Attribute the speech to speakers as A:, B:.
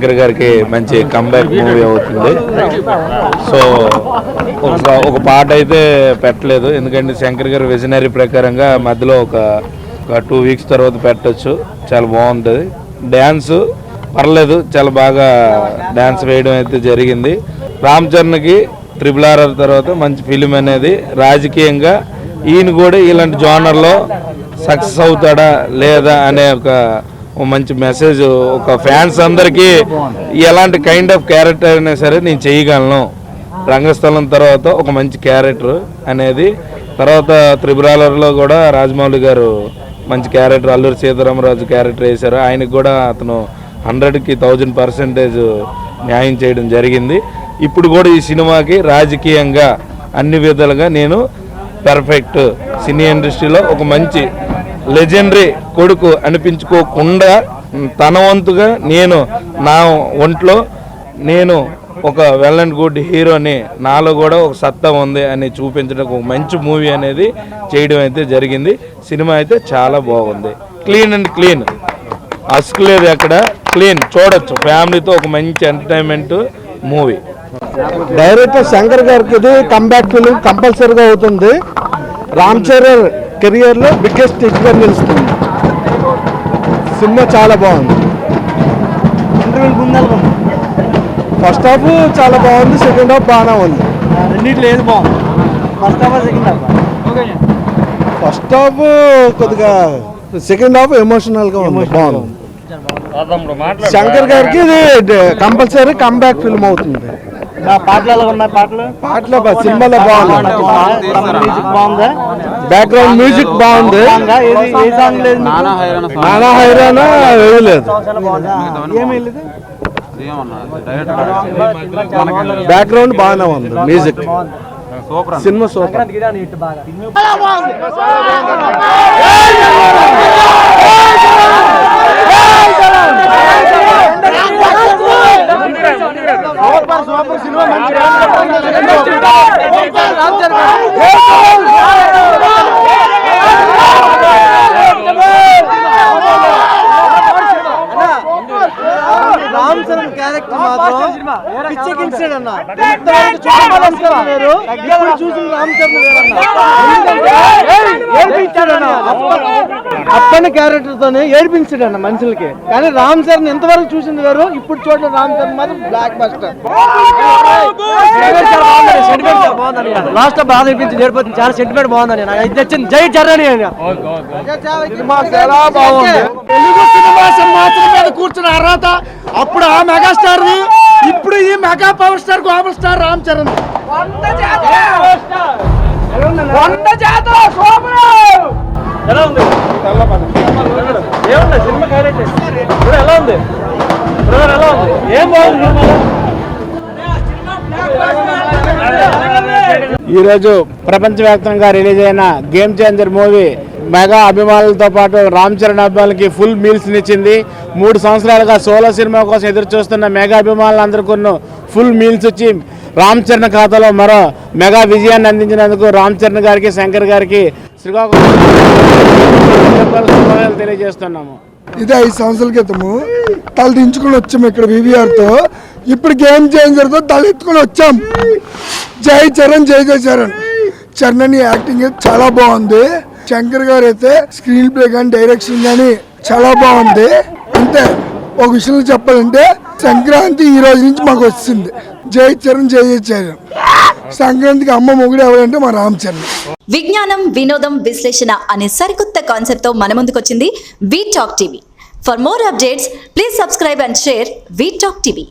A: శంకర్ గారికి మంచి comeback movie అవుతుంది. సో ఒక పాట అయితే పెట్టలేదు, ఎందుకంటే శంకర్ గారి విజనరీ ప్రకారంగా మధ్యలో ఒక 2 వీక్స్ తర్వాత పెట్టచ్చు. చాలా బాగుంటుంది. డ్యాన్స్ పర్లేదు, చాలా బాగా డ్యాన్స్ వేయడం అయితే జరిగింది. రామ్ చరణ్కి RRR తర్వాత మంచి ఫిలిం అనేది, రాజకీయంగా ఈయన కూడా ఇలాంటి జోనర్లో సక్సెస్ అవుతాడా లేదా అనే ఒక మంచి మెసేజ్ ఒక ఫ్యాన్స్ అందరికీ, ఎలాంటి కైండ్ ఆఫ్ క్యారెక్టర్ అయినా సరే నేను చేయగలను, రంగస్థలం తర్వాత ఒక మంచి క్యారెక్టర్ అనేది. తర్వాత RRRలో కూడా రాజమౌళి గారు మంచి క్యారెక్టర్, అల్లూరి సీతారామరాజు క్యారెక్టర్ వేశారు. ఆయనకు కూడా అతను 100కి 1000% న్యాయం చేయడం జరిగింది. ఇప్పుడు కూడా ఈ సినిమాకి రాజకీయంగా అన్ని విధాలుగా నేను పర్ఫెక్ట్, సినీ ఇండస్ట్రీలో ఒక మంచి లెజెండరీ కొడుకు అనిపించుకోకుండా తన వంతుగా నేను నా ఒంట్లో నేను ఒక వెల్ అండ్ గుడ్ హీరోని, నాలో కూడా ఒక సత్తా ఉంది అని చూపించడం ఒక మంచి మూవీ అనేది చేయడం అయితే జరిగింది. సినిమా అయితే చాలా బాగుంది. క్లీన్ అండ్ క్లీన్, అస్క్ లేదు ఎక్కడ, క్లీన్, చూడొచ్చు ఫ్యామిలీతో. ఒక మంచి ఎంటర్టైన్మెంట్ మూవీ.
B: డైరెక్టర్ శంకర్ గారికి ఇది కంబ్యాక్ ఫిలిం కంపల్సరీగా అవుతుంది. రామ్ చరణ్ కెరియర్లో బిగ్గెస్ట్ హిట్గా నిలుస్తుంది. సినిమా చాలా బాగుంది. ఫస్ట్ హాఫ్ చాలా బాగుంది, సెకండ్ హాఫ్ బాగానే ఉంది.
C: రెండింటిలో ఏది బాగుంది? First half second half?
B: First half కొద్దిగా, సెకండ్ హాఫ్ ఎమోషనల్గా ఉంది, బాగుంది. శంకర్ గారికి ఇది కంపల్సరీ కంబ్యాక్ ఫిల్మ్ అవుతుంది.
C: పాటలు ఉన్నాయి, పాటలు
B: సినిమాలో బాగుంది.
C: బాగుందా?
B: బ్యాక్గ్రౌండ్ మ్యూజిక్ బాగుంది. నానా హైరానా వేయలేదు, బ్యాక్గ్రౌండ్ బాగానే ఉంది, music. Cinema super.
C: Ram Charan character మాత్రం పిచ్చెక్కించాడు అన్న. చూసిన రామ్ చరణ్ అప్పని క్యారెక్టర్ తోనే ఏడిపించాడు అన్న మనుషులకి. కానీ రామ్ చరణ్ ఎంతవరకు చూసింది వేరు, ఇప్పుడు చూడడం రామ్ చరణ్ మాత్రం బ్లాక్ బస్టర్. లాస్ట్ బాధ అనిపించింది, ఏడిపోతుంది. చాలా సెంటిమెంట్ బాగుందని నాకు ఇది నచ్చింది. జై చరణ్
B: తెలుగు సినిమా సింహాసనం మీద కూర్చున్న అర్హత అప్పుడు ఆ మెగాస్టార్, ఇప్పుడు ఈ mega power star global star Ram Charan.
C: ఎలా ఉంది? ఏముంది సినిమా క్యారెక్టర్? ఎలా ఉంది? ఎలా ఉంది? ఏం బాగుంది?
D: ఈరోజు ప్రపంచవ్యాప్తంగా రిలీజ్ అయిన గేమ్ చేంజర్ మూవీ మెగా అభిమానులతో పాటు రామ్ చరణ్ అభిమానులకి ఫుల్ మీల్స్ ఇచ్చింది. 3 సంవత్సరాలుగా సోలో సినిమా కోసం ఎదురు చూస్తున్న మెగా అభిమానులందరికీ ఫుల్ మీల్స్ ఇచ్చి రామ్ చరణ్ ఖాతాలో మరో మెగా విజయాన్ని అందించినందుకు రామ్ చరణ్ గారికి, శంకర్ గారికి శ్రీకాకుళం తెలియజేస్తున్నాము.
E: ఇది 5 సంవత్సరాల క్రితము తల దించుకుని వచ్చాము ఇక్కడ VVRతో. ఇప్పుడు గేమ్ చేంజర్తో తల ఎత్తుకుని వచ్చాం. జై చరణ్, జై జై చరణ్. చరణ్ యాక్టింగ్ చాలా బాగుంది. శంకర్ గారు అయితే స్క్రీన్ ప్లే కానీ డైరెక్షన్ కానీ చాలా బాగుంది. అంతే, ఒక విషయంలో చెప్పాలంటే సంక్రాంతి ఈ రోజు నుంచి మాకు వచ్చింది. జై చరణ్, జై జై చరణ్. సంక్రాంతికి అమ్మ మొగుడు ఎవరంటే మా రామ్ చరణ్.
F: విజ్ఞానం, వినోదం, విశ్లేషణ అనే సరికొత్త కాన్సెప్ట్ తో మన ముందుకొచ్చింది we talk TV. For more updates please subscribe and share we talk TV.